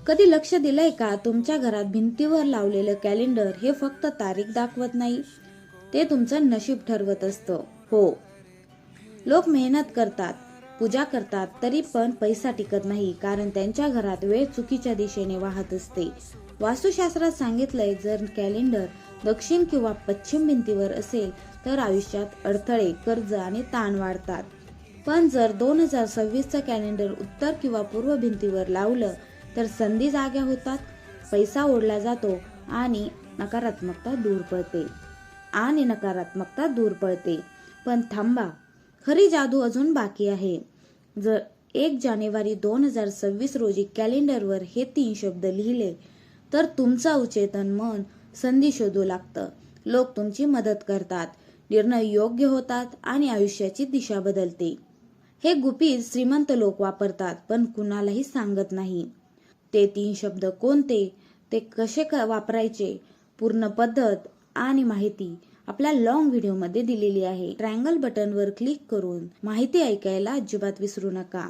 कधी लक्ष दिलंय का, तुमच्या घरात भिंतीवर लावलेलं कॅलेंडर हे फक्त तारीख दाखवत नाही, ते तुमचं नशीब ठरवत असतं. हो, लोक मेहनत करतात, पूजा करतात, तरी पण पैसा टिकत नाही, कारण त्यांच्या घरात वेळ चुकीच्या दिशेने वाहत असते. वास्तुशास्त्रात सांगितलंय, जर कॅलेंडर दक्षिण किंवा पश्चिम भिंतीवर असेल तर आयुष्यात अडथळे, कर्ज आणि ताण वाढतात. पण जर 2026चं कॅलेंडर उत्तर किंवा पूर्व भिंतीवर लावलं तर संधी जाग्या होतात, पैसा ओढला जातो आणि नकारात्मकता दूर पळते. पण थांबा, खरी जादू अजून बाकी आहे. जर 1 जानेवारी 2026 रोजी कॅलेंडरवर हे 3 शब्द लिहिले तर तुमचं अवचेतन मन संधी शोधू लागतं. लोक तुमची मदत करतात, निर्णय योग्य होतात आणि आयुष्याची दिशा बदलते. हे गुपित श्रीमंत लोक वापरतात, पण कुणालाही सांगत नाही. ते 3 शब्द कोणते, ते कसे वापरायचे, पूर्ण पद्धत आणि माहिती आपल्या लॉंग व्हिडिओमध्ये दिलेली आहे. ट्रायंगल बटनवर क्लिक करून माहिती ऐकायला अजिबात विसरू नका.